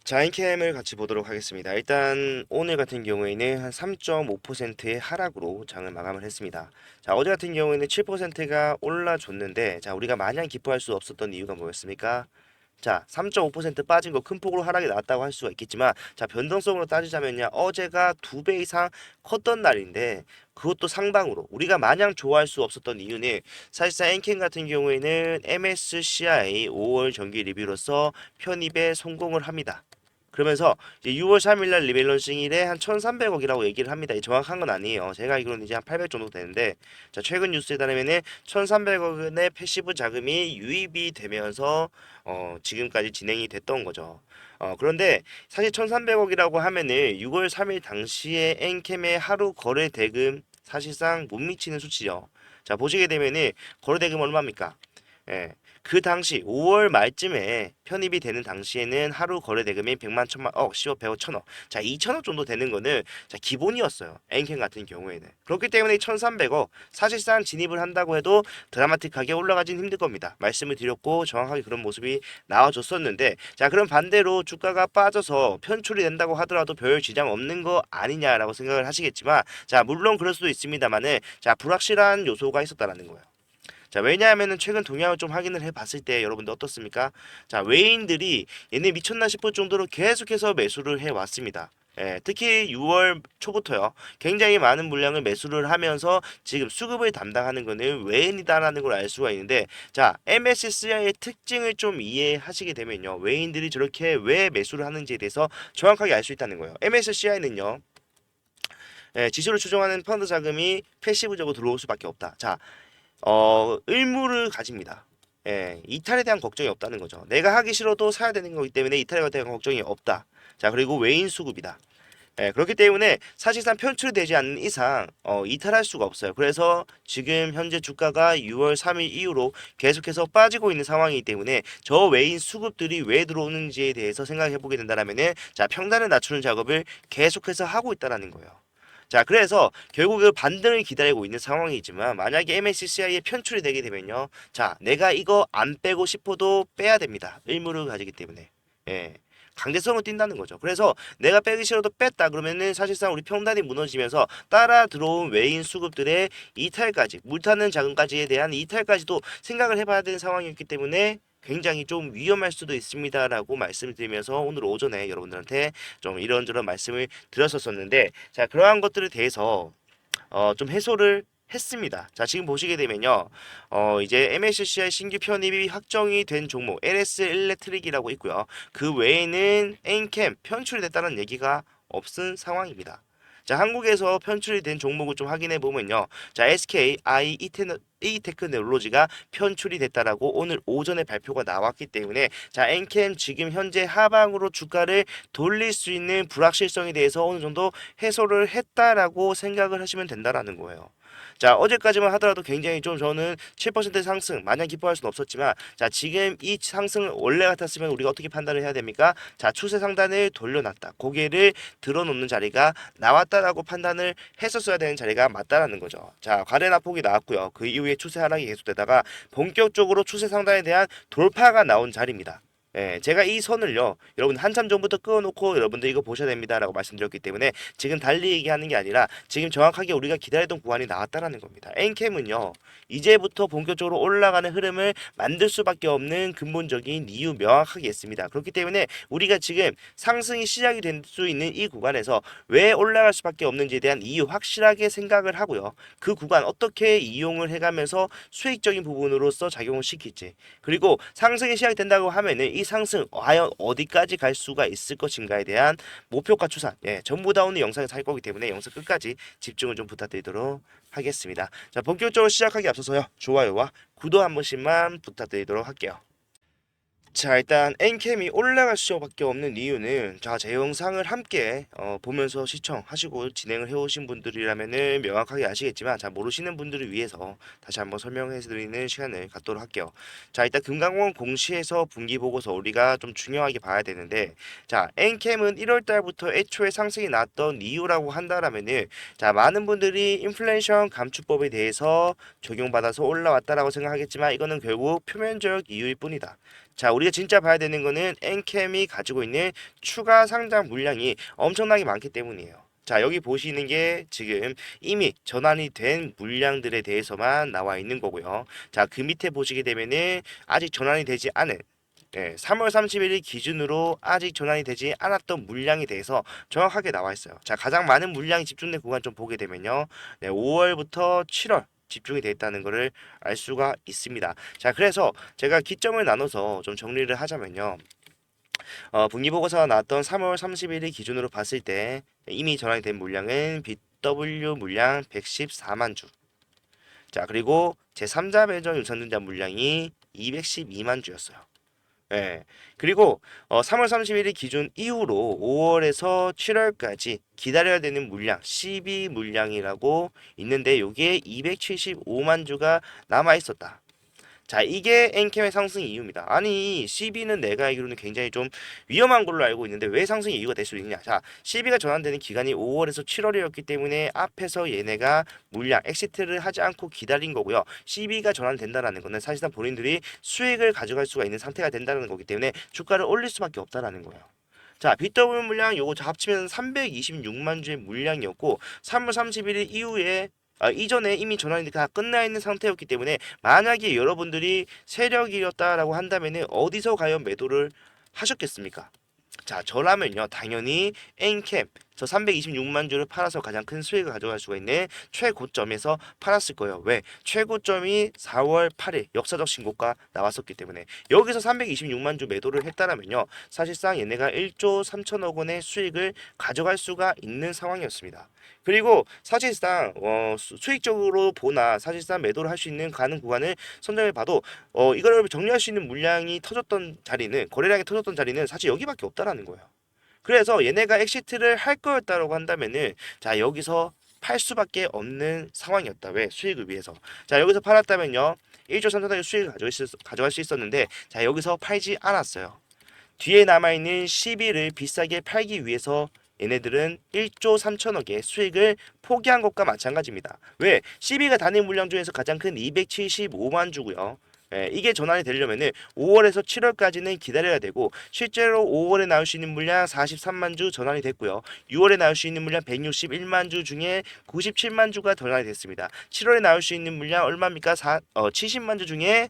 자, 엔캠을 같이 보도록 하겠습니다. 일단 오늘 같은 경우에는 한 3.5%의 하락으로 장을 마감을 했습니다. 자, 어제 같은 경우에는 7%가 올라줬는데, 자, 우리가 마냥 기뻐할 수 없었던 이유가 뭐였습니까? 자, 3.5% 빠진 거 큰 폭으로 하락이 나왔다고 할 수가 있겠지만, 자, 변동성으로 따지자면요, 어제가 2배 이상 컸던 날인데, 그것도 상방으로 우리가 마냥 좋아할 수 없었던 이유는 사실상 엔캠 같은 경우에는 MSCI 5월 정기 리뷰로서 편입에 성공을 합니다. 그러면서 이제 6월 3일 날 리밸런싱일에 한 1,300억이라고 얘기를 합니다. 정확한 건 아니에요. 제가 알기로는 이제 한 800 정도 되는데, 자, 최근 뉴스에 따르면은 1,300억 원의 패시브 자금이 유입이 되면서 지금까지 진행이 됐던 거죠. 그런데 사실 1,300억이라고 하면은 6월 3일 당시에 엔캠의 하루 거래 대금 사실상 못 미치는 수치죠. 자, 보시게 되면은 거래 대금 얼마입니까? 예. 그 당시 5월 말쯤에 편입이 되는 당시에는 하루 거래 대금이 100만, 1000만, 10억, 100억, 1000억. 자, 2000억 정도 되는 거는 자, 기본이었어요. 엔캠 같은 경우에는. 그렇기 때문에 1300억 사실상 진입을 한다고 해도 드라마틱하게 올라가진 힘들 겁니다. 말씀을 드렸고 정확하게 그런 모습이 나와줬었는데, 자, 그럼 반대로 주가가 빠져서 편출이 된다고 하더라도 별 지장 없는 거 아니냐라고 생각을 하시겠지만, 자, 물론 그럴 수도 있습니다만은, 자, 불확실한 요소가 있었다라는 거예요. 자, 왜냐하면은 최근 동향을 좀 확인을 해봤을 때 여러분들 어떻습니까? 자, 외인들이 얘네 미쳤나 싶을 정도로 계속해서 매수를 해왔습니다. 예, 특히 6월 초부터요. 굉장히 많은 물량을 매수를 하면서 지금 수급을 담당하는 거는 외인이다라는 걸 알 수가 있는데, 자, MSCI의 특징을 좀 이해하시게 되면요. 외인들이 저렇게 왜 매수를 하는지에 대해서 정확하게 알 수 있다는 거예요. MSCI는요. 지수를 추종하는 펀드 자금이 패시브적으로 들어올 수밖에 없다. 자, 의무를 가집니다. 예, 이탈에 대한 걱정이 없다는 거죠. 내가 하기 싫어도 사야 되는 거기 때문에 이탈에 대한 걱정이 없다. 자, 그리고 외인 수급이다. 예, 그렇기 때문에 사실상 편출이 되지 않는 이상 이탈할 수가 없어요. 그래서 지금 현재 주가가 6월 3일 이후로 계속해서 빠지고 있는 상황이기 때문에 저 외인 수급들이 왜 들어오는지에 대해서 생각해 보게 된다면은, 자, 평단을 낮추는 작업을 계속해서 하고 있다라는 거예요. 자, 그래서 결국 그 반등을 기다리고 있는 상황이지만, 만약에 MSCI에 편출이 되게 되면요, 자, 내가 이거 안 빼고 싶어도 빼야 됩니다. 의무를 가지기 때문에. 예. 강제성을 띈다는 거죠. 그래서 내가 빼기 싫어도 뺐다 그러면은 사실상 우리 평단이 무너지면서 따라 들어온 외인 수급들의 이탈까지, 물타는 자금까지에 대한 이탈까지도 생각을 해봐야 되는 상황이었기 때문에 굉장히 좀 위험할 수도 있습니다라고 말씀을 드리면서 오늘 오전에 여러분들한테 좀 이런저런 말씀을 드렸었는데, 자, 그러한 것들에 대해서 좀 해소를 했습니다. 자, 지금 보시게 되면요, 이제 MSCI 신규 편입이 확정이 된 종목 LS 일렉트릭이라고 있고요. 그 외에는 엔캠 편출이 됐다는 얘기가 없은 상황입니다. 자, 한국에서 편출이 된 종목을 좀 확인해 보면요, 자, SKI 이테크놀로지가 편출이 됐다라고 오늘 오전에 발표가 나왔기 때문에, 자, 엔캠 지금 현재 하방으로 주가를 돌릴 수 있는 불확실성에 대해서 어느 정도 해소를 했다라고 생각을 하시면 된다라는 거예요. 자, 어제까지만 하더라도 굉장히 좀 저는 7% 상승 마냥 기뻐할 수는 없었지만, 자, 지금 이 상승을 원래 같았으면 우리가 어떻게 판단을 해야 됩니까? 자, 추세 상단을 돌려놨다, 고개를 들어놓는 자리가 나왔다라고 판단을 했었어야 되는 자리가 맞다라는 거죠. 자, 과대 낙폭이 나왔고요. 그 이후에 추세 하락이 계속되다가 본격적으로 추세 상단에 대한 돌파가 나온 자리입니다. 예, 제가 이 선을요, 여러분 한참 전부터 끊어놓고 여러분들 이거 보셔야 됩니다라고 말씀드렸기 때문에 지금 달리 얘기하는 게 아니라 지금 정확하게 우리가 기다리던 구간이 나왔다라는 겁니다. 엔캠은요, 이제부터 본격적으로 올라가는 흐름을 만들 수밖에 없는 근본적인 이유 명확하게 있습니다. 그렇기 때문에 우리가 지금 상승이 시작이 될 수 있는 이 구간에서 왜 올라갈 수밖에 없는지에 대한 이유 확실하게 생각을 하고요. 그 구간 어떻게 이용을 해가면서 수익적인 부분으로서 작용을 시킬지, 그리고 상승이 시작이 된다고 하면은 이 상승 과연 어디까지 갈 수가 있을 것인가에 대한 목표가 추산, 예, 전부 다 오늘 영상에서 할 거기 때문에 영상 끝까지 집중을 좀 부탁드리도록 하겠습니다. 자, 본격적으로 시작하기 앞서서요, 좋아요와 구독 한 번씩만 부탁드리도록 할게요. 자, 일단 엔캠이 올라갈 수밖에 없는 이유는, 자, 제 영상을 함께 보면서 시청하시고 진행을 해오신 분들이라면은 명확하게 아시겠지만, 자, 모르시는 분들을 위해서 다시 한번 설명해 드리는 시간을 갖도록 할게요. 자, 일단 금강원 공시에서 분기 보고서 우리가 좀 중요하게 봐야 되는데, 자, 엔캠은 1월 달부터 애초에 상승이 났던 이유라고 한다라면은, 자, 많은 분들이 인플레이션 감축법에 대해서 적용받아서 올라왔다라고 생각하겠지만, 이거는 결국 표면적 이유일 뿐이다. 자, 우리가 진짜 봐야 되는 거는 엔캠이 가지고 있는 추가 상장 물량이 엄청나게 많기 때문이에요. 자, 여기 보시는 게 지금 이미 전환이 된 물량들에 대해서만 나와 있는 거고요. 자, 그 밑에 보시게 되면은 아직 전환이 되지 않은 3월 31일 기준으로 아직 전환이 되지 않았던 물량에 대해서 정확하게 나와 있어요. 자, 가장 많은 물량이 집중된 구간 좀 보게 되면요. 5월부터 7월 집중이 되어 있다는 것을 알 수가 있습니다. 자, 그래서 제가 기점을 나눠서 좀 정리를 하자면요. 분기보고서가 나왔던 3월 31일 기준으로 봤을 때 이미 전환이 된 물량은 BW 물량 114만 주. 자, 그리고 제3자 배전 유선전자 물량이 212만 주였어요. 예. 그리고 3월 31일 기준 이후로 5월에서 7월까지 기다려야 되는 물량 12 물량이라고 있는데 여기에 275만 주가 남아 있었다. 자, 이게 엔캠의 상승 이유입니다. 아니, CB는 내가 알기로는 굉장히 좀 위험한 걸로 알고 있는데 왜 상승 이유가 될 수 있느냐? 자, CB가 전환되는 기간이 5월에서 7월이었기 때문에 앞에서 얘네가 물량 엑시트를 하지 않고 기다린 거고요. CB가 전환된다라는 거는 사실상 본인들이 수익을 가져갈 수가 있는 상태가 된다는 거기 때문에 주가를 올릴 수밖에 없다라는 거예요. 자, BW 물량 요거 합치면 326만 주의 물량이었고 3월 31일 이후에 이전에 이미 전환이 다 끝나 있는 상태였기 때문에 만약에 여러분들이 세력이었다라고 한다면은 어디서 과연 매도를 하셨겠습니까? 자, 저라면요, 당연히 엔캠 저 326만 주를 팔아서 가장 큰 수익을 가져갈 수가 있는 최고점에서 팔았을 거예요. 왜? 최고점이 4월 8일 역사적 신고가 나왔었기 때문에 여기서 326만 주 매도를 했다라면요, 사실상 얘네가 1조 3천억 원의 수익을 가져갈 수가 있는 상황이었습니다. 그리고 사실상 수익적으로 보나 사실상 매도를 할 수 있는 가능 구간을 선정해 봐도 이거를 정리할 수 있는 물량이 터졌던 자리는, 거래량이 터졌던 자리는 사실 여기밖에 없다라는 거예요. 그래서 얘네가 엑시트를 할 거였다라고 한다면은 자, 여기서 팔 수밖에 없는 상황이었다. 왜? 수익을 위해서. 자, 여기서 팔았다면요 1조 3천억의 수익을 가져갈 수 있었는데 자, 여기서 팔지 않았어요. 뒤에 남아있는 12를 비싸게 팔기 위해서 얘네들은 1조 3천억의 수익을 포기한 것과 마찬가지입니다. 왜? 12가 단일 물량 중에서 가장 큰 275만 주고요. 이게 전환이 되려면은 5월에서 7월까지는 기다려야 되고, 실제로 5월에 나올 수 있는 물량 43만 주 전환이 됐고요. 6월에 나올 수 있는 물량 161만 주 중에 97만 주가 전환이 됐습니다. 7월에 나올 수 있는 물량 얼마입니까? 70만 주 중에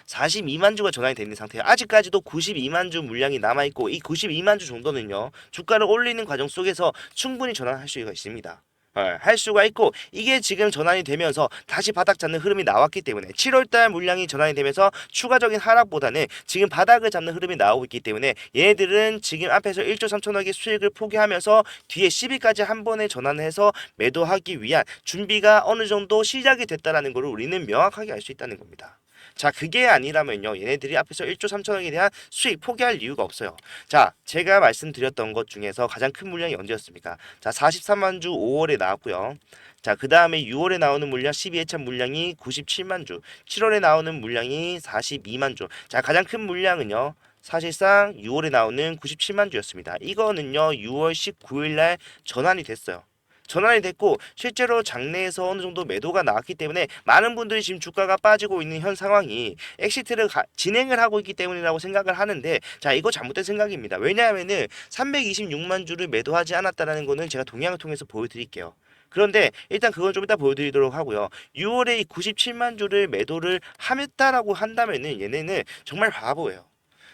42만 주가 전환이 되는 상태예요. 아직까지도 92만 주 물량이 남아있고, 이 92만 주 정도는요, 주가를 올리는 과정 속에서 충분히 전환할 수가 있습니다. 할 수가 있고, 이게 지금 전환이 되면서 다시 바닥 잡는 흐름이 나왔기 때문에 7월달 물량이 전환이 되면서 추가적인 하락보다는 지금 바닥을 잡는 흐름이 나오고 있기 때문에 얘네들은 지금 앞에서 1조 3천억의 수익을 포기하면서 뒤에 10일까지 한 번에 전환해서 매도하기 위한 준비가 어느 정도 시작이 됐다라는 것을 우리는 명확하게 알 수 있다는 겁니다. 자, 그게 아니라면요, 얘네들이 앞에서 1조 3천억에 대한 수익 포기할 이유가 없어요. 자, 제가 말씀드렸던 것 중에서 가장 큰 물량이 언제였습니까? 자, 43만 주 5월에 나왔고요. 자, 그 다음에 6월에 나오는 물량 12회차 물량이 97만 주, 7월에 나오는 물량이 42만 주. 자, 가장 큰 물량은요, 사실상 6월에 나오는 97만 주였습니다. 이거는요, 6월 19일 날 전환이 됐어요. 전환이 됐고, 실제로 장내에서 어느 정도 매도가 나왔기 때문에 많은 분들이 지금 주가가 빠지고 있는 현 상황이 엑시트를 진행을 하고 있기 때문이라고 생각을 하는데, 자, 이거 잘못된 생각입니다. 왜냐하면은 326만 주를 매도하지 않았다라는 거는 제가 동향을 통해서 보여드릴게요. 그런데 일단 그건 좀 이따 보여드리도록 하고요. 6월에 이 97만 주를 매도를 했다라고 한다면은 얘네는 정말 바보예요.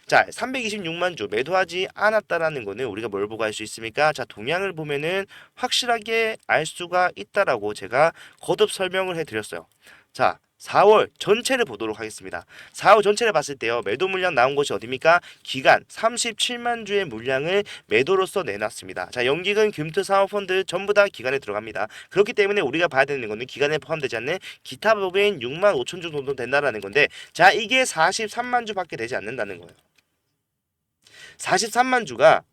자, 326만 주 매도하지 않았다라는 거는 우리가 뭘 보고 알 수 있습니까? 자, 동향을 보면은 확실하게 알 수가 있다라고 제가 거듭 설명을 해드렸어요. 자, 4월 전체를 보도록 하겠습니다. 4월 전체를 봤을 때요, 매도 물량 나온 것이 어디입니까? 기간 37만 주의 물량을 매도로서 내놨습니다. 자, 연기금, 금투, 사모펀드 전부 다 기간에 들어갑니다. 그렇기 때문에 우리가 봐야 되는 거는 기간에 포함되지 않는 기타 법인 6만 5천 주 정도 된다라는 건데, 자, 이게 43만 주밖에 되지 않는다는 거예요. 43만 주가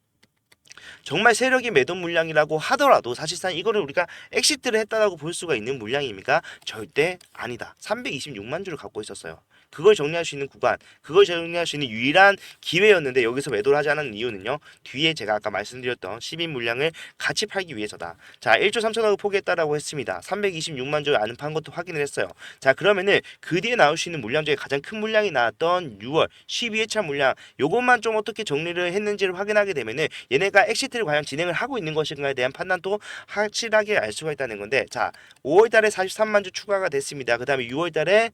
정말 세력이 매도 물량이라고 하더라도 사실상 이거를 우리가 엑시트를 했다라고 볼 수가 있는 물량입니까? 절대 아니다. 326만 주를 갖고 있었어요. 그걸 정리할 수 있는 구간, 그걸 정리할 수 있는 유일한 기회였는데 여기서 매도를 하지 않은 이유는요. 뒤에 제가 아까 말씀드렸던 10인 물량을 같이 팔기 위해서다. 자, 1조 3천억을 포기했다라고 했습니다. 326만 주 안 판 것도 확인을 했어요. 자, 그러면은 그 뒤에 나올 수 있는 물량 중에 가장 큰 물량이 나왔던 6월 12회차 물량, 요것만 좀 어떻게 정리를 했는지를 확인하게 되면은 얘네가 엑시트를 과연 진행을 하고 있는 것인가에 대한 판단도 확실하게 알 수가 있다는 건데, 자, 5월 달에 43만 주 추가가 됐습니다. 그 다음에 6월 달에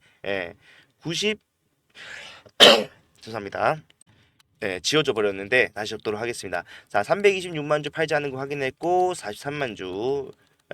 90 죄송합니다. 지워져 버렸는데 다시 적도록 하겠습니다. 자, 326만 주 팔지 않은 거 확인했고 43만 주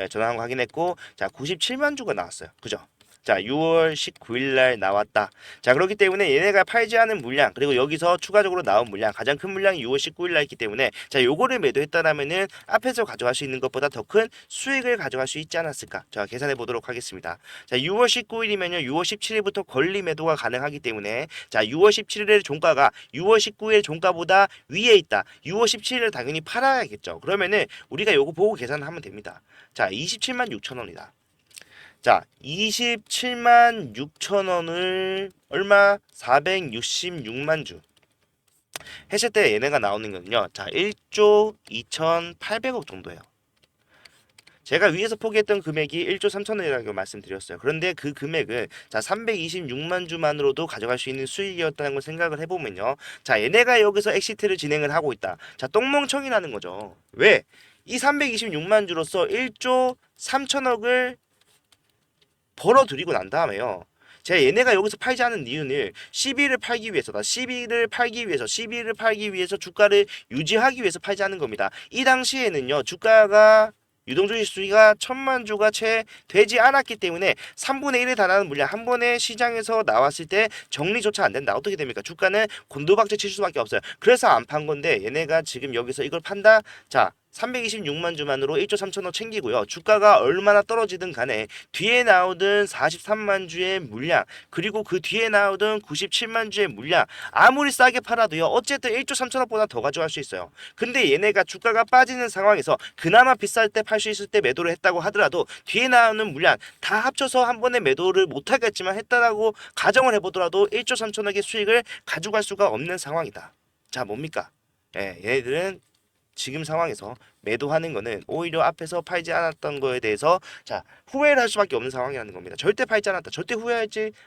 전환한 거 확인했고, 자, 97만 주가 나왔어요. 그죠? 자, 6월 19일 날 나왔다. 자, 그렇기 때문에 얘네가 팔지 않은 물량, 그리고 여기서 추가적으로 나온 물량, 가장 큰 물량이 6월 19일 날 있기 때문에, 자, 요거를 매도했다라면은 앞에서 가져갈 수 있는 것보다 더 큰 수익을 가져갈 수 있지 않았을까? 자, 계산해 보도록 하겠습니다. 자, 6월 19일이면요 6월 17일부터 권리 매도가 가능하기 때문에, 자, 6월 17일의 종가가 6월 19일 종가보다 위에 있다. 6월 17일을 당연히 팔아야겠죠. 그러면은 우리가 요거 보고 계산하면 됩니다. 자, 27만 6천 원이다. 자, 27만 6천 원을 얼마? 466만 주 했을 때 얘네가 나오는 거는요. 자, 1조 2,800억 정도예요. 제가 위에서 포기했던 금액이 1조 3천원이라고 말씀드렸어요. 그런데 그 금액은, 자, 326만 주만으로도 가져갈 수 있는 수익이었다는 걸 생각을 해보면요. 자, 얘네가 여기서 엑시트를 진행을 하고 있다. 자, 똥멍청이라는 거죠. 왜? 이 326만 주로서 1조 3천억을 벌어들이고 난 다음에요. 제가 얘네가 여기서 팔지 않은 이유는 12를 팔기 위해서다. 12를 팔기 위해서, 12를 팔기 위해서 주가를 유지하기 위해서 팔지 않은 겁니다. 이 당시에는요, 주가가 유동주식 수익가 1,000만 주가 채 되지 않았기 때문에 3분의 1에 달하는 물량 한 번에 시장에서 나왔을 때 정리조차 안 된다. 어떻게 됩니까? 주가는 곤두박질 칠 수밖에 없어요. 그래서 안 판 건데 얘네가 지금 여기서 이걸 판다. 자, 326만 주만으로 1조 3천억 챙기고요. 주가가 얼마나 떨어지든 간에 뒤에 나오든 43만 주의 물량, 그리고 그 뒤에 나오든 97만 주의 물량, 아무리 싸게 팔아도요. 어쨌든 1조 3천억보다 더 가져갈 수 있어요. 근데 얘네가 주가가 빠지는 상황에서 그나마 비쌀 때 팔 수 있을 때 매도를 했다고 하더라도 뒤에 나오는 물량 다 합쳐서 한 번에 매도를 못하겠지만 했다라고 가정을 해보더라도 1조 3천억의 수익을 가져갈 수가 없는 상황이다. 자, 뭡니까? 얘네들은 지금 상황에서 매도하는 거는 오히려 앞에서 팔지 않았던 거에 대해서, 자, 후회를 할 수밖에 없는 상황이라는 겁니다. 절대 팔지 않았다. 절대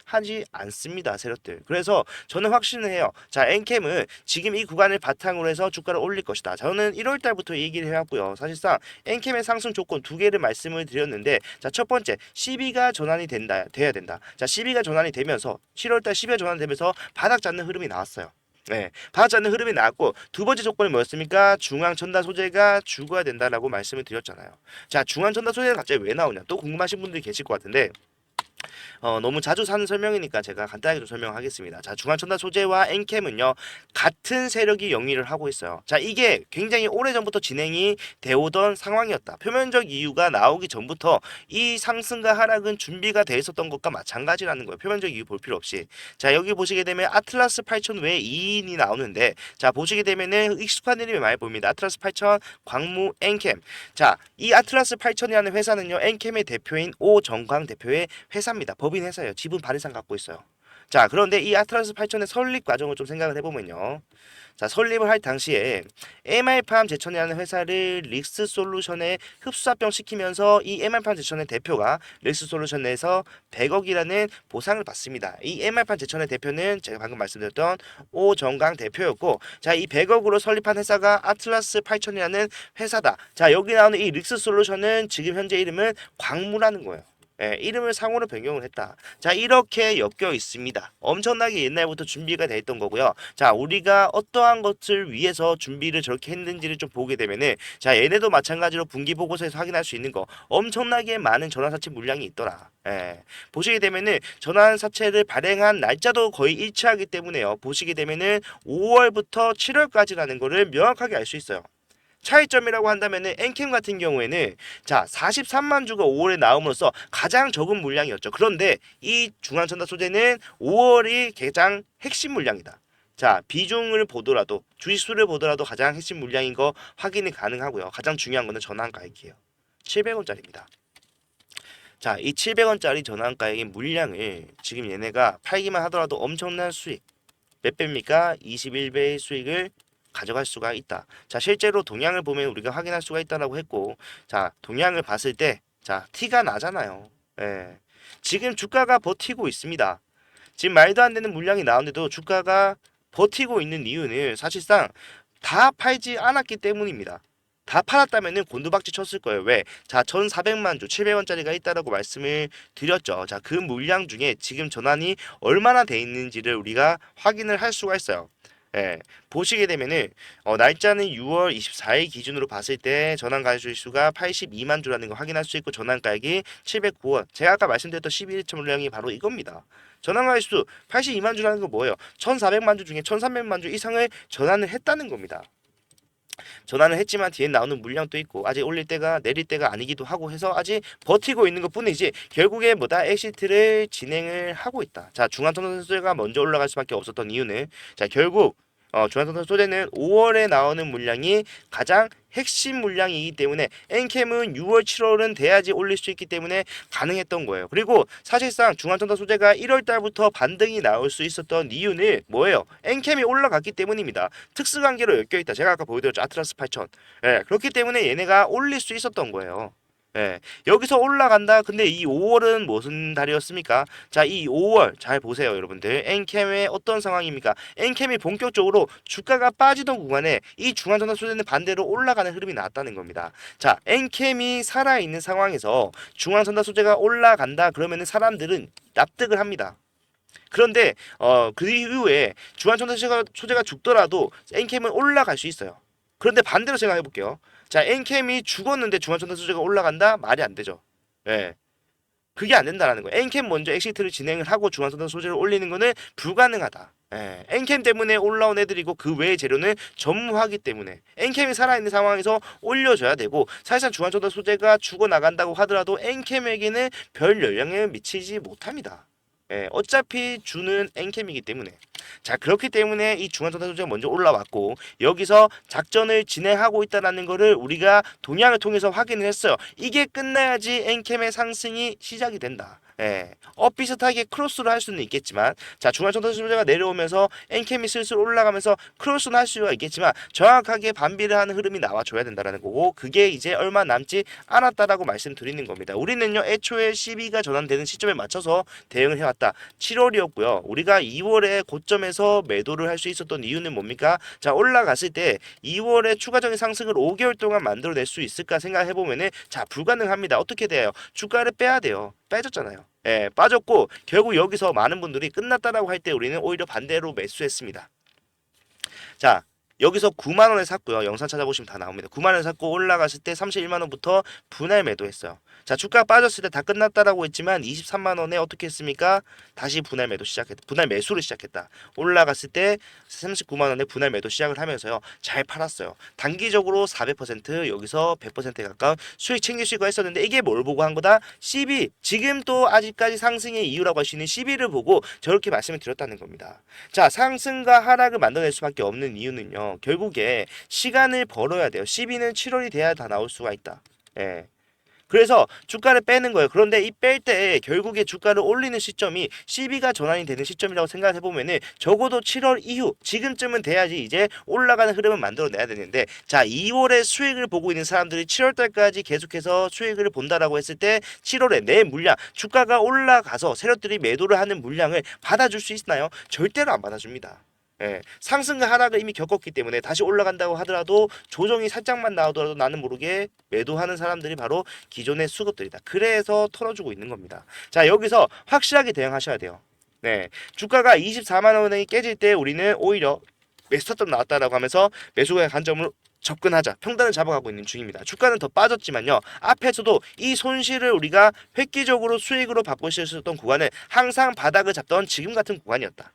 하지 않습니다. 세력들. 그래서 저는 확신을 해요. 자, 엔캠은 지금 이 구간을 바탕으로 해서 주가를 올릴 것이다. 저는 1월 달부터 얘기를 해왔고요. 사실상 엔캠의 상승 조건 두 개를 말씀을 드렸는데, 자, 첫 번째 12가 전환이 돼야 된다. 자, 12가 전환이 되면서 7월 달 12가 전환되면서 바닥 잡는 흐름이 나왔어요. 바닥 잡는 흐름이 나왔고, 두 번째 조건이 뭐였습니까? 중앙 전달 소재가 죽어야 된다라고 말씀을 드렸잖아요. 자, 중앙 전달 소재가 갑자기 왜 나오냐? 또 궁금하신 분들이 계실 것 같은데, 너무 자주 사는 설명이니까 제가 간단하게 좀 설명하겠습니다. 자, 중앙전달 소재와 엔캠은요, 같은 세력이 영위를 하고 있어요. 자, 이게 굉장히 오래전부터 진행이 되어오던 상황이었다. 표면적 이유가 나오기 전부터 이 상승과 하락은 준비가 돼 있었던 것과 마찬가지라는 거예요. 표면적 이유 볼 필요 없이. 자, 여기 보시게 되면 아틀라스 8000 외에 2인이 나오는데, 자, 보시게 되면은 익숙한 이름이 많이 보입니다. 아틀라스 8000, 광무, 엔캠. 자, 이 아틀라스 8000이라는 회사는요, 엔캠의 대표인 오정광 대표의 회사입니다. 법인 회사예요. 지분 발행상 갖고 있어요. 자, 그런데 이 아틀라스 8000의 설립 과정을 좀 생각을 해보면요. 자, 설립을 할 당시에 MR팜 제천이라는 회사를 릭스 솔루션에 흡수합병 시키면서 이 MR팜 제천의 대표가 릭스 솔루션 내에서 100억이라는 보상을 받습니다. 이 MR팜 제천의 대표는 제가 방금 말씀드렸던 오정강 대표였고, 자, 이 100억으로 설립한 회사가 아틀라스 8000이라는 회사다. 자, 여기 나오는 이 릭스 솔루션은 지금 현재 이름은 광무라는 거예요. 이름을 상호로 변경을 했다. 자, 이렇게 엮여 있습니다. 엄청나게 옛날부터 준비가 돼 있던 거고요. 자, 우리가 어떠한 것을 위해서 준비를 저렇게 했는지를 좀 보게 되면은, 자, 얘네도 마찬가지로 분기 보고서에서 확인할 수 있는 거, 엄청나게 많은 전환사채 물량이 있더라. 보시게 되면은 전환사채를 발행한 날짜도 거의 일치하기 때문에요. 보시게 되면은 5월부터 7월까지라는 거를 명확하게 알 수 있어요. 차이점이라고 한다면은 엔캠 같은 경우에는, 자, 43만 주가 5월에 나옴으로써 가장 적은 물량이었죠. 그런데 이 중앙전달 소재는 5월이 가장 핵심 물량이다. 자, 비중을 보더라도, 주식수를 보더라도 가장 핵심 물량인 거 확인이 가능하고요. 가장 중요한 거는 전환가액이에요. 700원짜리입니다. 자, 이 700원짜리 전환가액의 물량을 지금 얘네가 팔기만 하더라도 엄청난 수익, 몇 배입니까? 21배의 수익을 가져갈 수가 있다. 자, 실제로 동향을 보면 우리가 확인할 수가 있다라고 했고, 자, 동향을 봤을 때, 자, 티가 나잖아요. 예. 지금 주가가 버티고 있습니다. 지금 말도 안 되는 물량이 나오는데도 주가가 버티고 있는 이유는 사실상 다 팔지 않았기 때문입니다. 다 팔았다면은 곤두박질 쳤을 거예요. 왜? 자, 1,400만 주, 700원짜리가 있다라고 말씀을 드렸죠. 자, 그 물량 중에 지금 전환이 얼마나 돼 있는지를 우리가 확인을 할 수가 있어요. 예, 보시게 되면은 날짜는 6월 24일 기준으로 봤을 때 전환 가짓수가 82만 주라는 거 확인할 수 있고 전환가액이 709원. 제가 아까 말씀드렸던 11일차 물량이 바로 이겁니다. 전환 가짓수 82만 주라는 건 뭐예요? 1,400만 주 중에 1,300만 주 이상을 전환을 했다는 겁니다. 전환을 했지만 뒤에 나오는 물량도 있고 아직 올릴 때가 내릴 때가 아니기도 하고 해서 아직 버티고 있는 것 뿐이지 결국에 뭐다 엑시트를 진행을 하고 있다. 자, 중앙선도 소재가 먼저 올라갈 수밖에 없었던 이유는 자, 결국 중앙선도 소재는 5월에 나오는 물량이 가장 핵심 물량이기 때문에 엔캠은 6월, 7월은 돼야지 올릴 수 있기 때문에 가능했던 거예요. 그리고 사실상 중앙전도 소재가 1월 달부터 반등이 나올 수 있었던 이유는 뭐예요? 엔캠이 올라갔기 때문입니다. 특수관계로 엮여있다. 제가 아까 보여드렸죠. 아트라스 8000. 예, 그렇기 때문에 얘네가 올릴 수 있었던 거예요. 예, 여기서 올라간다. 근데 이 5월은 무슨 달이었습니까? 자, 이 5월 잘 보세요, 여러분들. 엔캠의 어떤 상황입니까? 엔캠이 본격적으로 주가가 빠지던 구간에 이 중앙전환 소재는 반대로 올라가는 흐름이 나왔다는 겁니다. 자, 엔캠이 살아있는 상황에서 중앙전환 소재가 올라간다. 그러면은 사람들은 납득을 합니다. 그런데 그 이후에 중앙전환 소재가 죽더라도 엔캠은 올라갈 수 있어요. 그런데 반대로 생각해 볼게요. 자, 엔캠이 죽었는데 중앙전환 소재가 올라간다? 말이 안 되죠. 예. 그게 안 된다라는 거예요. 엔캠 먼저 엑시트를 진행을 하고 중앙전환 소재를 올리는 거는 불가능하다. 예. 엔캠 때문에 올라온 애들이고 그 외의 재료는 전무하기 때문에 엔캠이 살아있는 상황에서 올려줘야 되고 사실상 중앙전환 소재가 죽어나간다고 하더라도 엔캠에게는 별 영향을 미치지 못합니다. 예, 어차피 주는 엔캠이기 때문에 자, 그렇기 때문에 이 중앙전환 소재가 먼저 올라왔고 여기서 작전을 진행하고 있다는 거를 우리가 동향을 통해서 확인을 했어요. 이게 끝나야지 엔캠의 상승이 시작이 된다. 예, 비슷하게 크로스를 할 수는 있겠지만 자, 중앙전환 소재가 내려오면서 엔캠이 슬슬 올라가면서 크로스는 할 수가 있겠지만 정확하게 반비를 하는 흐름이 나와줘야 된다는 거고 그게 이제 얼마 남지 않았다라고 말씀드리는 겁니다. 우리는요 애초에 12가 전환되는 시점에 맞춰서 대응을 해왔다. 7월이었고요. 우리가 2월에 고점에서 매도를 할 수 있었던 이유는 뭡니까? 자, 올라갔을 때 2월에 추가적인 상승을 5개월 동안 만들어낼 수 있을까 생각해보면은 자, 불가능합니다. 어떻게 돼요? 주가를 빼야 돼요. 빠졌잖아요. 예, 빠졌고 결국 여기서 많은 분들이 끝났다라고 할 때 우리는 오히려 반대로 매수했습니다. 자, 여기서 9만 원에 샀고요. 영상 찾아보시면 다 나옵니다. 9만 원에 샀고 올라갔을 때 31만 원부터 분할 매도했어요. 자, 주가 빠졌을 때 다 끝났다라고 했지만 23만 원에 어떻게 했습니까? 다시 분할 매도 시작했다. 분할 매수를 시작했다. 올라갔을 때 39만 원에 분할 매도 시작을 하면서요. 잘 팔았어요. 단기적으로 400% 여기서 100%에 가까운 수익 챙길 수가 있었는데 이게 뭘 보고 한 거다? 12. 지금 또 아직까지 상승의 이유라고 할 수 있는 12를 보고 저렇게 말씀을 드렸다는 겁니다. 자, 상승과 하락을 만들어낼 수밖에 없는 이유는요. 결국에 시간을 벌어야 돼요. 12는 7월이 돼야 다 나올 수가 있다. 예. 그래서 주가를 빼는 거예요. 그런데 이 뺄 때 결국에 주가를 올리는 시점이 12가 전환이 되는 시점이라고 생각해 보면은 적어도 7월 이후 지금쯤은 돼야지 이제 올라가는 흐름을 만들어내야 되는데 자, 2월에 수익을 보고 있는 사람들이 7월 달까지 계속해서 수익을 본다라고 했을 때 7월에 내 물량 주가가 올라가서 세력들이 매도를 하는 물량을 받아줄 수 있나요? 절대로 안 받아줍니다. 예, 상승과 하락을 이미 겪었기 때문에 다시 올라간다고 하더라도 조정이 살짝만 나오더라도 나는 모르게 매도하는 사람들이 바로 기존의 수급들이다. 그래서 털어주고 있는 겁니다. 자, 여기서 확실하게 대응하셔야 돼요. 네, 주가가 24만 원이 깨질 때 우리는 오히려 매수타점 나왔다라고 하면서 매수의 관점으로 접근하자. 평단을 잡아가고 있는 중입니다. 주가는 더 빠졌지만요. 앞에서도 이 손실을 우리가 획기적으로 수익으로 바꿀 수 있었던 구간은 항상 바닥을 잡던 지금 같은 구간이었다.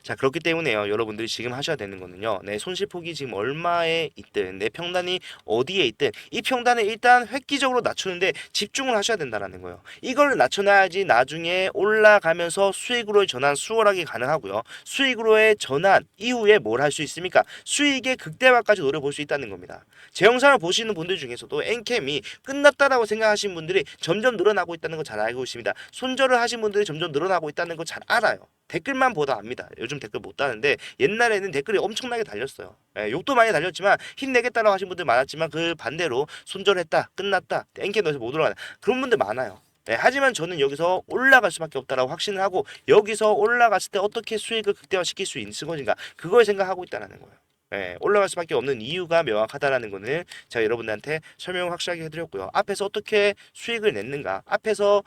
자, 그렇기 때문에요. 여러분들이 지금 하셔야 되는 거는요. 내 손실폭이 지금 얼마에 있든 내 평단이 어디에 있든 이 평단을 일단 획기적으로 낮추는데 집중을 하셔야 된다는 거예요. 이걸 낮춰놔야지 나중에 올라가면서 수익으로의 전환 수월하게 가능하고요. 수익으로의 전환 이후에 뭘 할 수 있습니까? 수익의 극대화까지 노려볼 수 있다는 겁니다. 제 영상을 보시는 분들 중에서도 엔캠이 끝났다라고 생각하시는 분들이 점점 늘어나고 있다는 거 잘 알고 있습니다. 손절을 하신 분들이 점점 늘어나고 있다는 거 잘 알아요. 댓글만 보다 압니다. 요즘 댓글 못 다는데 옛날에는 댓글이 엄청나게 달렸어요. 욕도 많이 달렸지만 힘내겠다라고 하신 분들 많았지만 그 반대로 손절했다, 끝났다, 엔캐 넣어서 못 올라가다 그런 분들 많아요. 하지만 저는 여기서 올라갈 수밖에 없다라고 확신을 하고 여기서 올라갔을 때 어떻게 수익을 극대화시킬 수 있을 것인가 그걸 생각하고 있다는 거예요. 올라갈 수밖에 없는 이유가 명확하다라는 거는 제가 여러분들한테 설명을 확실하게 해드렸고요. 앞에서 어떻게 수익을 냈는가, 앞에서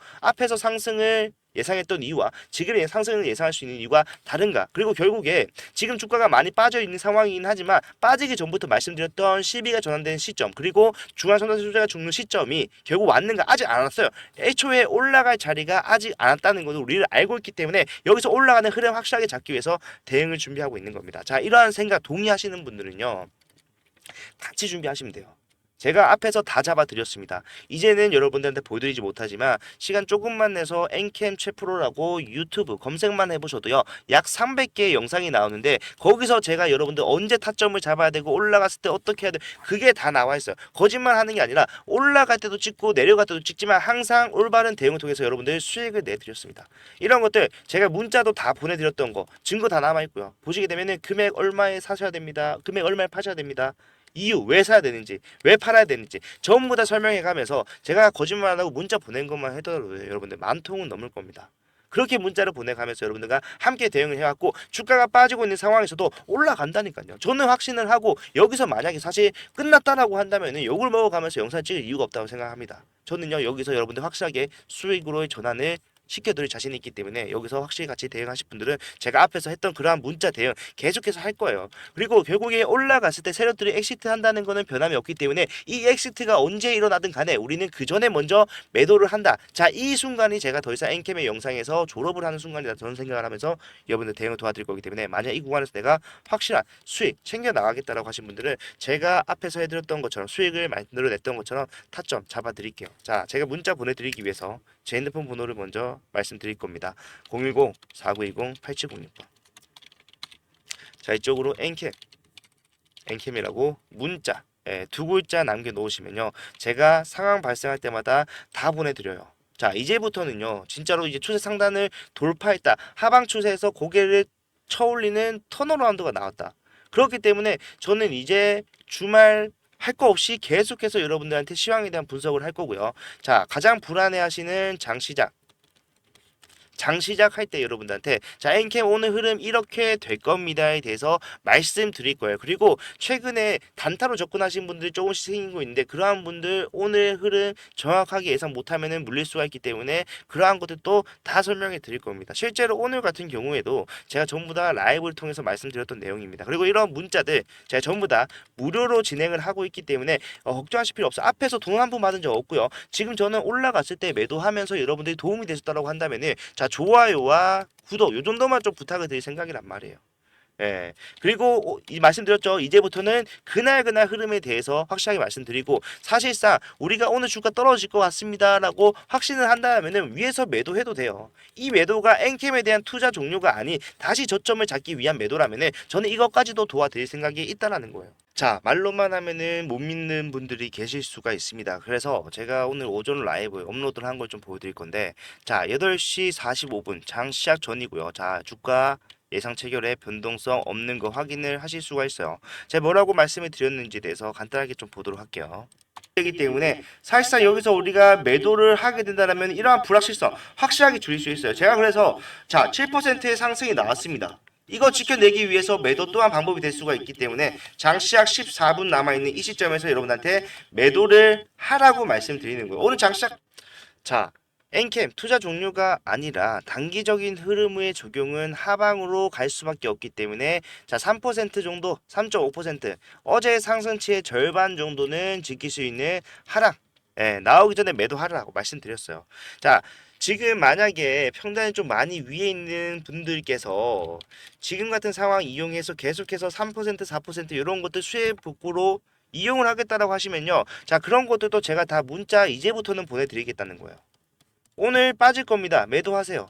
상승을 예상했던 이유와 지금의 상승을 예상할 수 있는 이유가 다른가? 그리고 결국에 지금 주가가 많이 빠져 있는 상황이긴 하지만 빠지기 전부터 말씀드렸던 시비가 전환된 시점 그리고 중앙선단주자가 죽는 시점이 결국 왔는가? 아직 안 왔어요. 애초에 올라갈 자리가 아직 안 왔다는 것을 우리를 알고 있기 때문에 여기서 올라가는 흐름 확실하게 잡기 위해서 대응을 준비하고 있는 겁니다. 자, 이러한 생각 동의하시는 분들은요. 같이 준비하시면 돼요. 제가 앞에서 다 잡아드렸습니다. 이제는 여러분들한테 보여드리지 못하지만 시간 조금만 내서 엔캠 최프로라고 유튜브 검색만 해보셔도요. 약 300개의 영상이 나오는데 거기서 제가 여러분들 언제 타점을 잡아야 되고 올라갔을 때 어떻게 해야 돼 그게 다 나와 있어요. 거짓말 하는 게 아니라 올라갈 때도 찍고 내려갈 때도 찍지만 항상 올바른 대응을 통해서 여러분들 수익을 내드렸습니다. 이런 것들 제가 문자도 다 보내드렸던 거 증거 다 남아있고요. 보시게 되면은 금액 얼마에 사셔야 됩니다. 금액 얼마에 파셔야 됩니다. 이유 왜 사야 되는지 왜 팔아야 되는지 전부 다 설명해 가면서 제가 거짓말 안 하고 문자 보낸 것만 해도 여러분들 만 통은 넘을 겁니다. 그렇게 문자를 보내가면서 여러분들과 함께 대응을 해왔고 주가가 빠지고 있는 상황에서도 올라간다니까요. 저는 확신을 하고 여기서 만약에 사실 끝났다라고 한다면 욕을 먹어가면서 영상 찍을 이유가 없다고 생각합니다. 저는요 여기서 여러분들 확실하게 수익으로의 전환을 시켜드릴 자신이 있기 때문에 여기서 확실히 같이 대응하실 분들은 제가 앞에서 했던 그러한 문자 대응 계속해서 할 거예요. 그리고 결국에 올라갔을 때 세력들이 엑시트 한다는 거는 변함이 없기 때문에 이 엑시트가 언제 일어나든 간에 우리는 그 전에 먼저 매도를 한다. 자, 이 순간이 제가 더 이상 엔캠의 영상에서 졸업을 하는 순간이다 저는 생각을 하면서 여러분들 대응을 도와드릴 거기 때문에 만약 이 구간에서 내가 확실한 수익 챙겨 나가겠다라고 하신 분들은 제가 앞에서 해드렸던 것처럼 수익을 만들어냈던 것처럼 타점 잡아드릴게요. 자, 제가 문자 보내드리기 위해서 제 핸드폰 번호를 먼저 말씀드릴 겁니다. 010-4920-8706번. 자, 이쪽으로 엔캠이라고 문자 두 글자 남겨 놓으시면요. 제가 상황 발생할 때마다 다 보내드려요. 자, 이제부터는요. 진짜로 이제 추세 상단을 돌파했다. 하방 추세에서 고개를 쳐올리는 턴어라운드가 나왔다. 그렇기 때문에 저는 이제 주말 할 거 없이 계속해서 여러분들한테 시황에 대한 분석을 할 거고요. 자, 가장 불안해하시는 장시작 할 때 여러분들한테 자 엔캠 오늘 흐름 이렇게 될 겁니다에 대해서 말씀드릴 거예요. 그리고 최근에 단타로 접근하신 분들이 조금씩 생기고 있는데 그러한 분들 오늘 흐름 정확하게 예상 못하면은 물릴 수가 있기 때문에 그러한 것들도 다 설명해 드릴 겁니다. 실제로 오늘 같은 경우에도 제가 전부 다 라이브를 통해서 말씀드렸던 내용입니다. 그리고 이런 문자들 제가 전부 다 무료로 진행을 하고 있기 때문에 걱정하실 필요 없어요. 앞에서 돈 한 푼 받은 적 없고요. 지금 저는 올라갔을 때 매도하면서 여러분들이 도움이 되셨다고 한다면은 자 좋아요와 구독 요 정도만 좀 부탁을 드릴 생각이란 말이에요. 그리고 말씀드렸죠. 이제부터는 그날 흐름에 대해서 확실하게 말씀드리고 사실상 우리가 오늘 주가 떨어질 것 같습니다라고 확신을 한다면은 위에서 매도해도 돼요. 이 매도가 엔캠에 대한 투자 종료가 아닌 다시 저점을 잡기 위한 매도라면은 저는 이것까지도 도와드릴 생각이 있다라는 거예요. 자, 말로만 하면은 못 믿는 분들이 계실 수가 있습니다. 그래서 제가 오늘 오전 라이브에 업로드를 한 걸 좀 보여드릴 건데 자, 8시 45분 장 시작 전이고요. 자, 주가 예상 체결에 변동성 없는 거 확인을 하실 수가 있어요. 제가 뭐라고 말씀을 드렸는지에 대해서 간단하게 좀 보도록 할게요. 이기 때문에 사실상 여기서 우리가 매도를 하게 된다면 이러한 불확실성 확실하게 줄일 수 있어요. 제가 그래서 자 7%의 상승이 나왔습니다. 이거 지켜내기 위해서 매도 또한 방법이 될 수가 있기 때문에 장시작 14분 남아있는 이 시점에서 여러분한테 매도를 하라고 말씀드리는 거예요. 오늘 장시작 자 엔캠 투자 종류가 아니라 단기적인 흐름의 적용은 하방으로 갈 수밖에 없기 때문에 자 3% 정도 3.5% 어제 상승치의 절반 정도는 지킬 수 있는 하락 나오기 전에 매도하라고 말씀드렸어요. 자 지금 만약에 평단이 좀 많이 위에 있는 분들께서 지금 같은 상황 이용해서 계속해서 3% 4% 이런 것들 수혜 복구로 이용을 하겠다라고 하시면요. 자, 그런 것들도 제가 다 문자 이제부터는 보내드리겠다는 거예요. 오늘 빠질 겁니다. 매도하세요.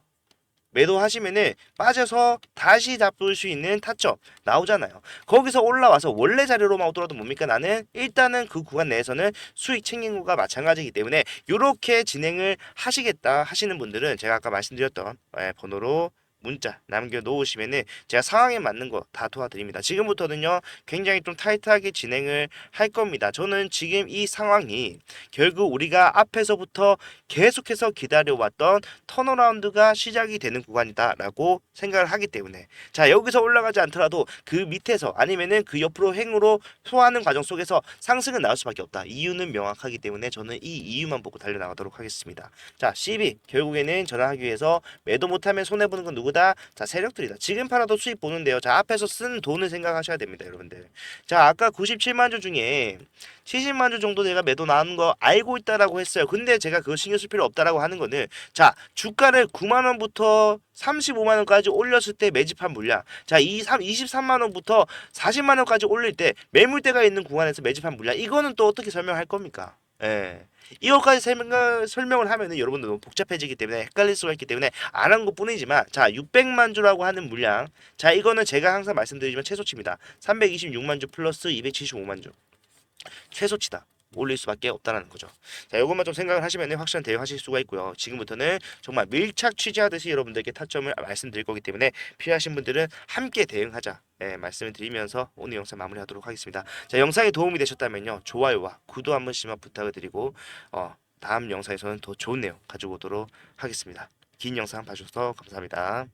매도하시면은 빠져서 다시 잡을 수 있는 타점 나오잖아요. 거기서 올라와서 원래 자리로만 오더라도 뭡니까? 나는 일단은 그 구간 내에서는 수익 챙긴 거가 마찬가지이기 때문에 이렇게 진행을 하시겠다 하시는 분들은 제가 아까 말씀드렸던 번호로 문자 남겨 놓으시면은 제가 상황에 맞는 거 다 도와드립니다. 지금부터는요 굉장히 좀 타이트하게 진행을 할 겁니다. 저는 지금 이 상황이 결국 우리가 앞에서부터 계속해서 기다려왔던 턴어라운드가 시작이 되는 구간이다라고 생각을 하기 때문에 자 여기서 올라가지 않더라도 그 밑에서 아니면은 그 옆으로 행으로 소화하는 과정 속에서 상승은 나올 수밖에 없다. 이유는 명확하기 때문에 저는 이 이유만 보고 달려나가도록 하겠습니다. 자 CB 결국에는 전환하기 위해서 매도 못하면 손해보는 건 누구다? 자 세력들이다. 지금 팔아도 수익 보는데요. 자 앞에서 쓴 돈을 생각하셔야 됩니다 여러분들. 자 아까 97만 주 중에 70만 주 정도 내가 매도 나온 거 알고 있다라고 했어요. 근데 제가 그거 신경 쓸 필요 없다라고 하는 거는 자 주가를 9만 원부터 35만 원까지 올렸을 때 매집한 물량. 자, 23만 원부터 40만 원까지 올릴 때 매물대가 있는 구간에서 매집한 물량. 이거는 또 어떻게 설명할 겁니까? 예. 이것까지 설명을 하면은 여러분들 너무 복잡해지기 때문에 헷갈릴 수가 있기 때문에 안 한 것뿐이지만 자 600만 주라고 하는 물량 자 이거는 제가 항상 말씀드리지만 최소치입니다. 326만 주 플러스 275만 주 최소치다. 올릴 수밖에 없다는 거죠. 자, 이것만 좀 생각을 하시면 확실한 대응하실 수가 있고요. 지금부터는 정말 밀착 취재하듯이 여러분들께 타점을 말씀드릴 거기 때문에 필요하신 분들은 함께 대응하자. 네, 말씀을 드리면서 오늘 영상 마무리하도록 하겠습니다. 자, 영상이 도움이 되셨다면요. 좋아요와 구독 한 번씩만 부탁을 드리고 다음 영상에서는 더 좋은 내용 가지고 오도록 하겠습니다. 긴 영상 봐주셔서 감사합니다.